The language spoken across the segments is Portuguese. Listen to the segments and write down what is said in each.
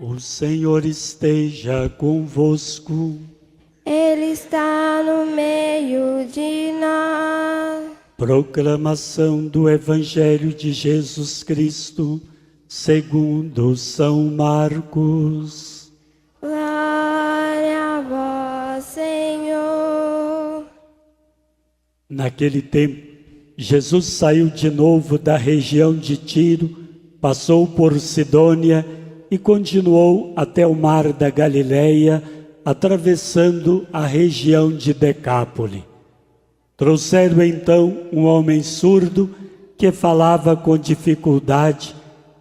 O Senhor esteja convosco. Ele está no meio de nós. Proclamação do Evangelho de Jesus Cristo, segundo São Marcos. Glória a vós, Senhor. Naquele tempo, Jesus saiu de novo da região de Tiro, passou por Sidônia e continuou até o mar da Galileia, atravessando a região de Decápole. Trouxeram então um homem surdo que falava com dificuldade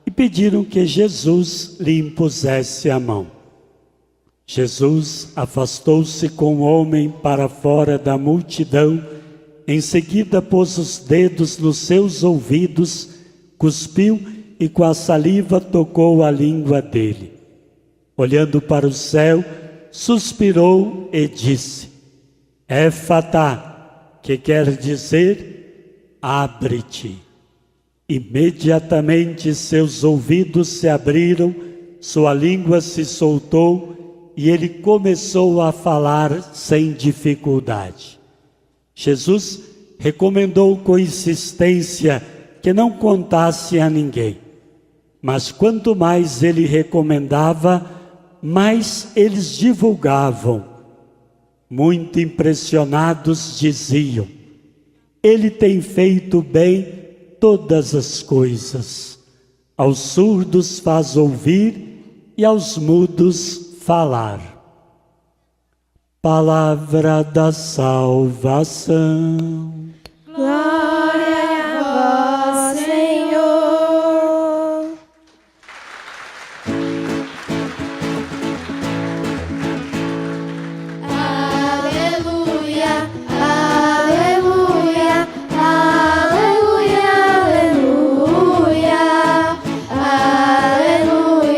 e pediram que Jesus lhe impusesse a mão. Jesus afastou-se com o homem para fora da multidão, em seguida pôs os dedos nos seus ouvidos, cuspiu e com a saliva tocou a língua dele. Olhando para o céu, suspirou e disse: Éfatá, que quer dizer, abre-te. Imediatamente seus ouvidos se abriram, sua língua se soltou e ele começou a falar sem dificuldade. Jesus recomendou com insistência que não contasse a ninguém. Mas quanto mais ele recomendava, mais eles divulgavam. Muito impressionados diziam: ele tem feito bem todas as coisas. Aos surdos faz ouvir e aos mudos falar. Palavra da salvação. Glória a vós, Senhor. Aleluia, aleluia, aleluia, aleluia, aleluia,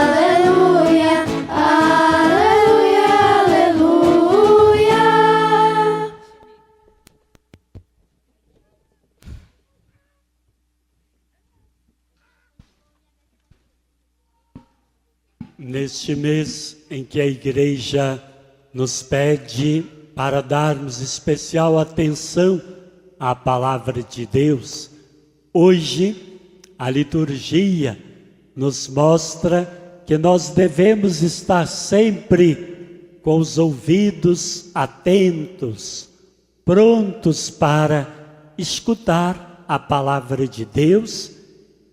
aleluia, aleluia, aleluia. Neste mês em que a Igreja nos pede para darmos especial atenção à Palavra de Deus, hoje a liturgia nos mostra que nós devemos estar sempre com os ouvidos atentos, prontos para escutar a Palavra de Deus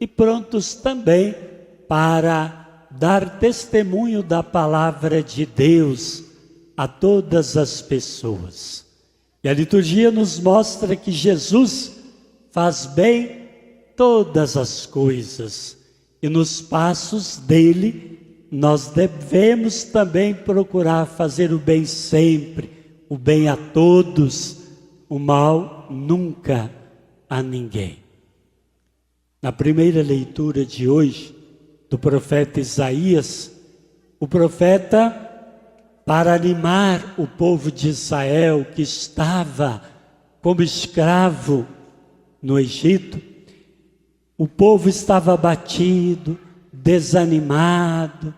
e prontos também para dar testemunho da Palavra de Deus a todas as pessoas. E a liturgia nos mostra que Jesus faz bem todas as coisas, e nos passos dele nós devemos também procurar fazer o bem sempre, o bem a todos, o mal nunca a ninguém. Na primeira leitura de hoje, do profeta Isaías, o profeta, para animar o povo de Israel que estava como escravo no Egito, o povo estava abatido, desanimado,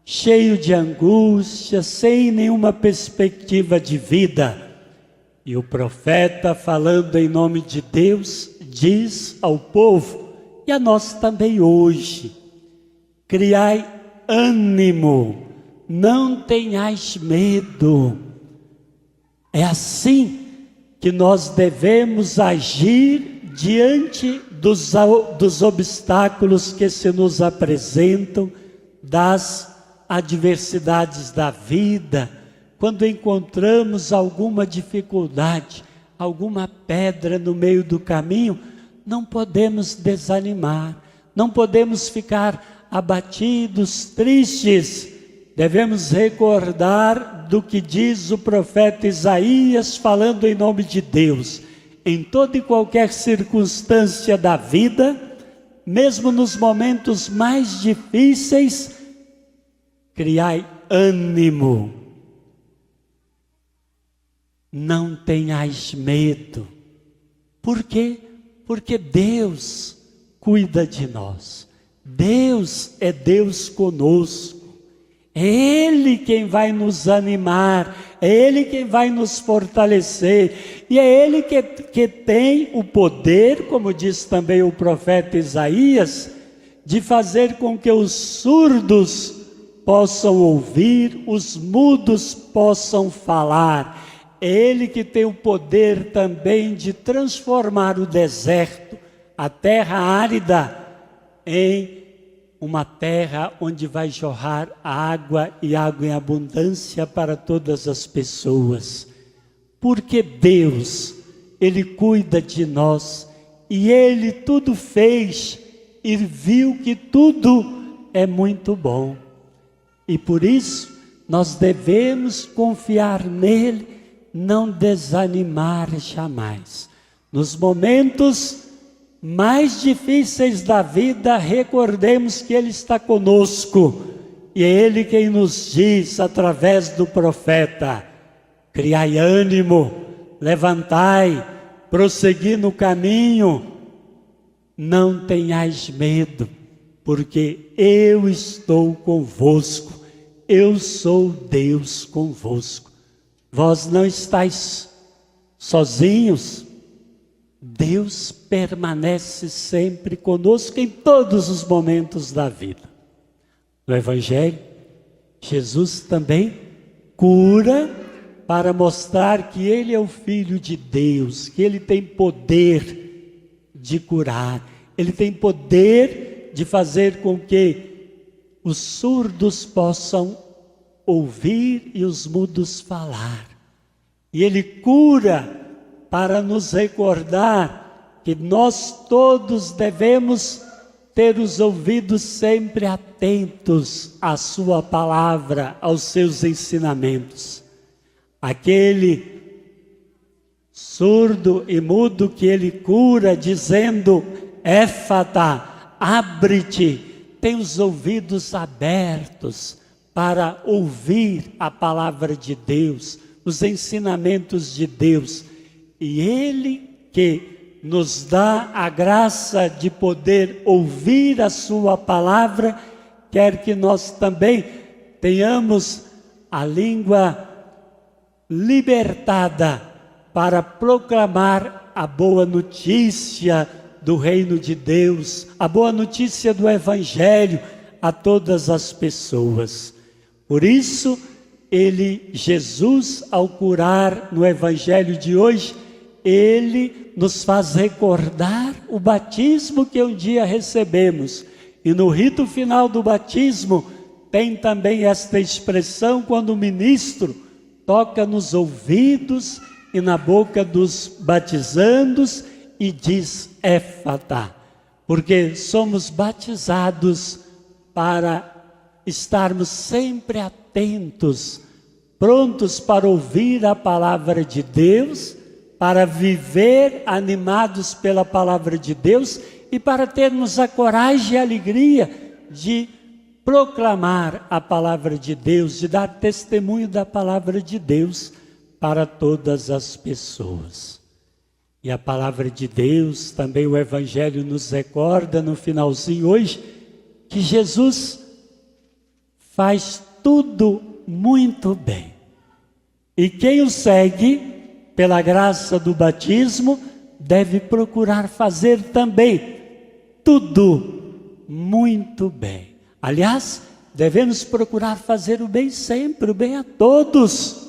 cheio de angústia, sem nenhuma perspectiva de vida. E o profeta, falando em nome de Deus, diz ao povo, e a nós também hoje: criai ânimo, não tenhais medo. É assim que nós devemos agir diante dos obstáculos que se nos apresentam, das adversidades da vida. Quando encontramos alguma dificuldade, alguma pedra no meio do caminho, não podemos desanimar, não podemos ficar abatidos, tristes. Devemos recordar do que diz o profeta Isaías, falando em nome de Deus: em toda e qualquer circunstância da vida, mesmo nos momentos mais difíceis, criai ânimo, não tenhais medo. Por quê? Porque Deus cuida de nós. Deus é Deus conosco. É Ele quem vai nos animar, é Ele quem vai nos fortalecer, e é Ele que tem o poder, como diz também o profeta Isaías, de fazer com que os surdos possam ouvir, os mudos possam falar. É Ele que tem o poder também de transformar o deserto, a terra árida, em uma terra onde vai jorrar água e água em abundância para todas as pessoas. Porque Deus, Ele cuida de nós e Ele tudo fez e viu que tudo é muito bom. E por isso nós devemos confiar nele, não desanimar jamais. Nos momentos mais difíceis da vida, recordemos que Ele está conosco, e é Ele quem nos diz através do profeta: criai ânimo, levantai, prossegui no caminho, não tenhais medo, porque eu estou convosco, eu sou Deus convosco. Vós não estáis sozinhos, Deus permanece sempre conosco em todos os momentos da vida. No Evangelho, Jesus também cura para mostrar que Ele é o Filho de Deus, que Ele tem poder de curar, Ele tem poder de fazer com que os surdos possam ouvir e os mudos falar. E Ele cura para nos recordar que nós todos devemos ter os ouvidos sempre atentos à sua palavra, aos seus ensinamentos. Aquele surdo e mudo que Ele cura, dizendo: Éfata, abre-te, tem os ouvidos abertos para ouvir a palavra de Deus, os ensinamentos de Deus. E Ele que nos dá a graça de poder ouvir a sua palavra, quer que nós também tenhamos a língua libertada para proclamar a boa notícia do reino de Deus, a boa notícia do Evangelho a todas as pessoas. Por isso, Jesus, ao curar no Evangelho de hoje, Ele nos faz recordar o batismo que um dia recebemos. E no rito final do batismo, tem também esta expressão, quando o ministro toca nos ouvidos e na boca dos batizandos e diz: Éfata, porque somos batizados para estarmos sempre atentos, prontos para ouvir a palavra de Deus, para viver animados pela palavra de Deus e para termos a coragem e a alegria de proclamar a palavra de Deus, de dar testemunho da palavra de Deus para todas as pessoas. E a palavra de Deus, também o Evangelho nos recorda no finalzinho hoje, que Jesus faz tudo muito bem. E quem o segue, pela graça do batismo, deve procurar fazer também tudo muito bem. Aliás, devemos procurar fazer o bem sempre, o bem a todos,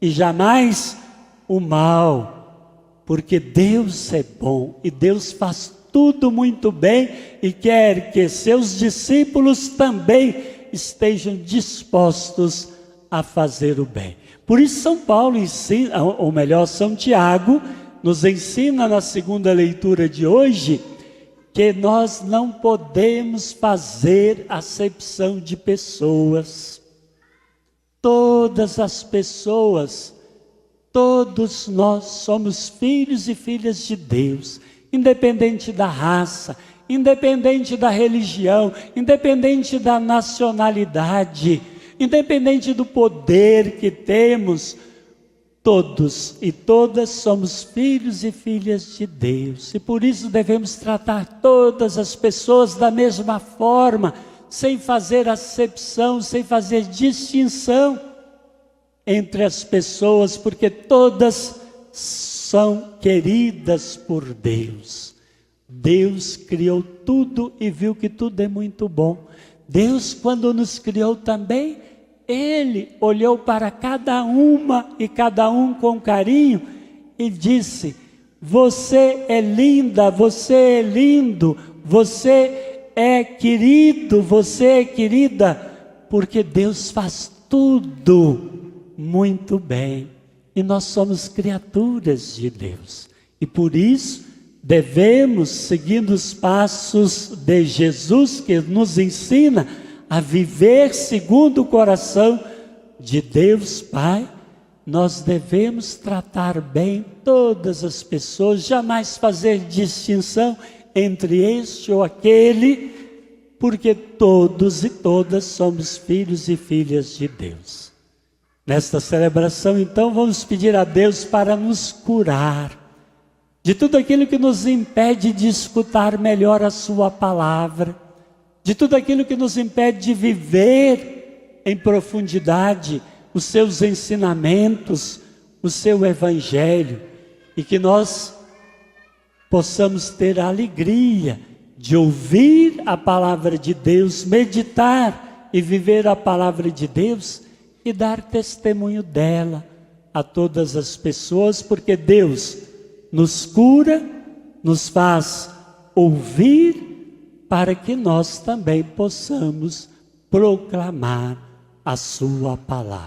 e jamais o mal, porque Deus é bom e Deus faz tudo muito bem e quer que seus discípulos também estejam dispostos a fazer o bem. Por isso São Paulo ensina, ou melhor, São Tiago nos ensina na segunda leitura de hoje, que nós não podemos fazer acepção de pessoas. Todas as pessoas, todos nós somos filhos e filhas de Deus, independente da raça, independente da religião, independente da nacionalidade, independente do poder que temos. todos e todas somos filhos e filhas de Deus. E por isso devemos tratar todas as pessoas da mesma forma, sem fazer acepção, sem fazer distinção entre as pessoas, porque todas são queridas por Deus. Deus criou tudo e viu que tudo é muito bom. Deus, quando nos criou também, Ele olhou para cada uma e cada um com carinho e disse: você é linda, você é lindo, você é querido, você é querida, porque Deus faz tudo muito bem. E nós somos criaturas de Deus. E por isso devemos seguir os passos de Jesus, que nos ensina a viver segundo o coração de Deus Pai. Nós devemos tratar bem todas as pessoas, jamais fazer distinção entre este ou aquele, porque todos e todas somos filhos e filhas de Deus. Nesta celebração, então, vamos pedir a Deus para nos curar de tudo aquilo que nos impede de escutar melhor a sua palavra, de tudo aquilo que nos impede de viver em profundidade os seus ensinamentos, o seu evangelho, e que nós possamos ter a alegria de ouvir a palavra de Deus, meditar e viver a palavra de Deus e dar testemunho dela a todas as pessoas, porque Deus nos cura, nos faz ouvir, para que nós também possamos proclamar a sua palavra.